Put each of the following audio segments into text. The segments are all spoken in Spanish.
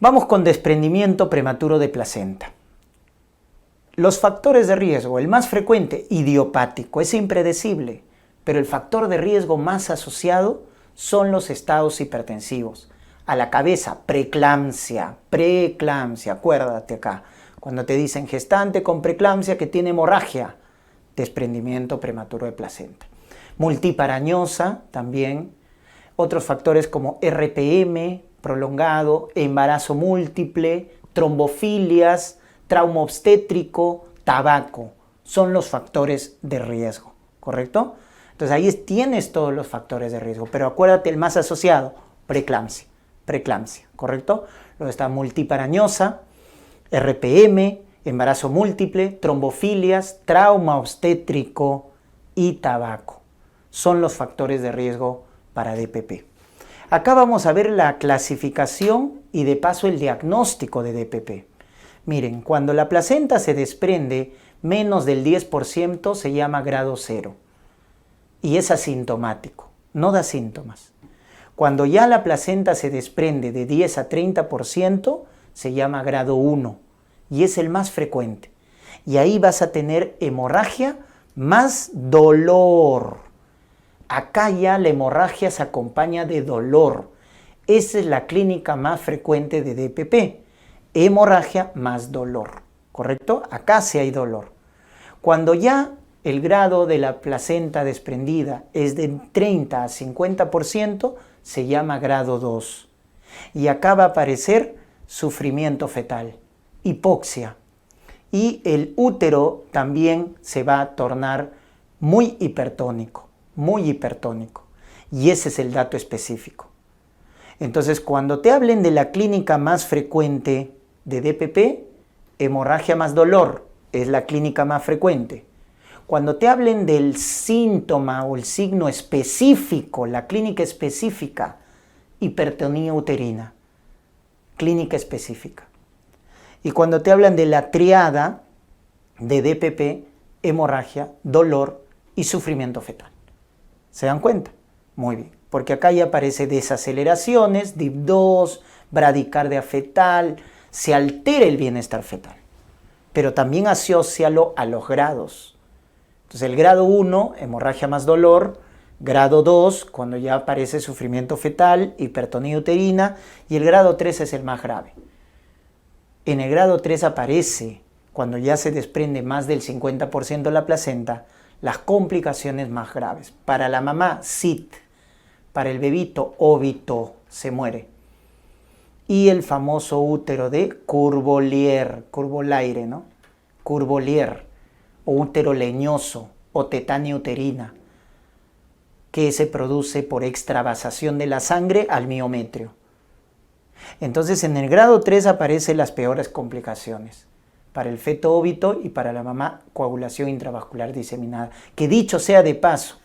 Vamos con desprendimiento prematuro de placenta. Los factores de riesgo, el más frecuente, idiopático, es impredecible, pero el factor de riesgo más asociado son los estados hipertensivos. A la cabeza, preeclampsia, acuérdate acá. Cuando te dicen gestante con preeclampsia que tiene hemorragia, desprendimiento prematuro de placenta. Multiparagnosa también. Otros factores como RPM prolongado, embarazo múltiple, trombofilias, trauma obstétrico, tabaco. Son los factores de riesgo, ¿correcto? Entonces ahí tienes todos los factores de riesgo, pero acuérdate el más asociado, preeclampsia, ¿correcto? Luego está multiparagnosa, RPM, embarazo múltiple, trombofilias, trauma obstétrico y tabaco. Son los factores de riesgo para DPP. Acá vamos a ver la clasificación y de paso el diagnóstico de DPP. Miren, cuando la placenta se desprende menos del 10% se llama grado 0 y es asintomático, no da síntomas. Cuando ya la placenta se desprende de 10 a 30% se llama grado 1 y es el más frecuente. Y ahí vas a tener hemorragia más dolor. Acá ya la hemorragia se acompaña de dolor. Esa es la clínica más frecuente de DPP. Hemorragia más dolor, ¿correcto? Acá sí hay dolor. Cuando ya el grado de la placenta desprendida es de 30 a 50%, se llama grado 2. Y acá va a aparecer sufrimiento fetal, hipoxia. Y el útero también se va a tornar muy hipertónico. Y ese es el dato específico. Entonces, cuando te hablen de la clínica más frecuente de DPP, hemorragia más dolor es la clínica más frecuente. Cuando te hablen del síntoma o el signo específico, la clínica específica, hipertonía uterina, clínica específica. Y cuando te hablan de la triada de DPP, hemorragia, dolor y sufrimiento fetal. ¿Se dan cuenta? Muy bien, porque acá ya aparece desaceleraciones, DIP2, bradicardia fetal, se altera el bienestar fetal, pero también asócialo a los grados. Entonces el grado 1, hemorragia más dolor, grado 2, cuando ya aparece sufrimiento fetal, hipertonía uterina, y el grado 3 es el más grave. En el grado 3 aparece, cuando ya se desprende más del 50% de la placenta, las complicaciones más graves. Para la mamá, SIT. Para el bebito, óbito, se muere. Y el famoso útero de Curbolier, ¿no? Curbolier, o útero leñoso, o tetania uterina, que se produce por extravasación de la sangre al miometrio. Entonces, en el grado 3 aparecen las peores complicaciones. Para el feto óbito y para la mamá, coagulación intravascular diseminada. Que dicho sea de paso,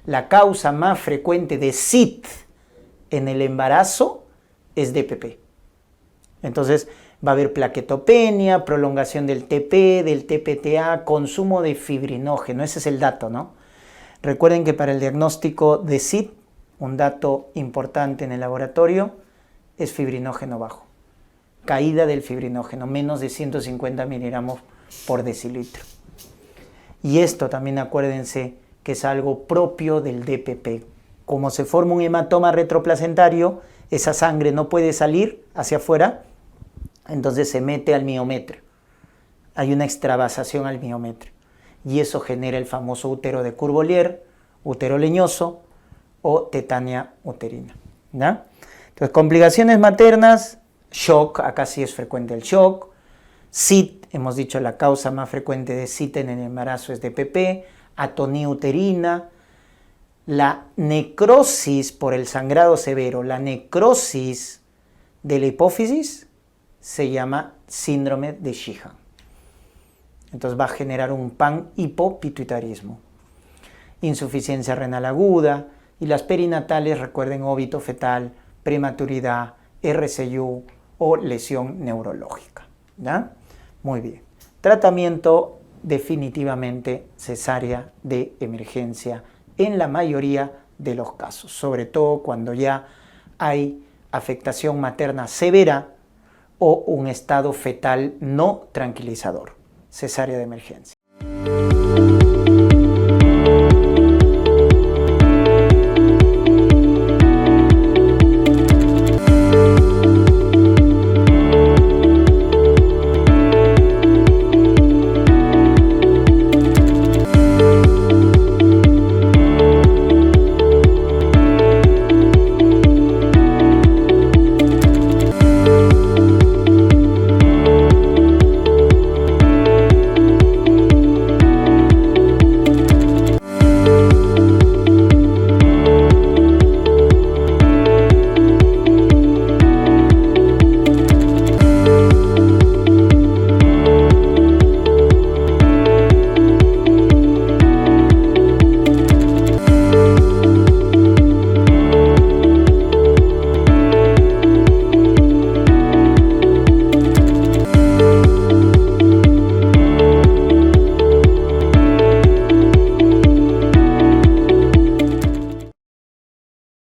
la causa más frecuente de SIT en el embarazo es DPP. Entonces va a haber plaquetopenia, prolongación del TP, del TPTA, consumo de fibrinógeno. Ese es el dato, ¿no? Recuerden que para el diagnóstico de SIT, un dato importante en el laboratorio es fibrinógeno bajo. Caída del fibrinógeno, menos de 150 miligramos por decilitro. Y esto también acuérdense que es algo propio del DPP. Como se forma un hematoma retroplacentario, esa sangre no puede salir hacia afuera, entonces se mete al miometrio. Hay una extravasación al miometrio. Y eso genera el famoso útero de Curbolier, útero leñoso o tetania uterina. ¿Ya? Entonces, complicaciones maternas, shock, acá sí es frecuente el shock. SIT, hemos dicho la causa más frecuente de SIT en el embarazo es DPP, atonía uterina, la necrosis por el sangrado severo, la necrosis de la hipófisis se llama síndrome de Sheehan. Entonces va a generar un panhipopituitarismo, insuficiencia renal aguda y las perinatales, recuerden, óbito fetal, prematuridad, RCU o lesión neurológica. ¿Ya? Muy bien. Tratamiento definitivamente cesárea de emergencia en la mayoría de los casos, sobre todo cuando ya hay afectación materna severa o un estado fetal no tranquilizador. Cesárea de emergencia.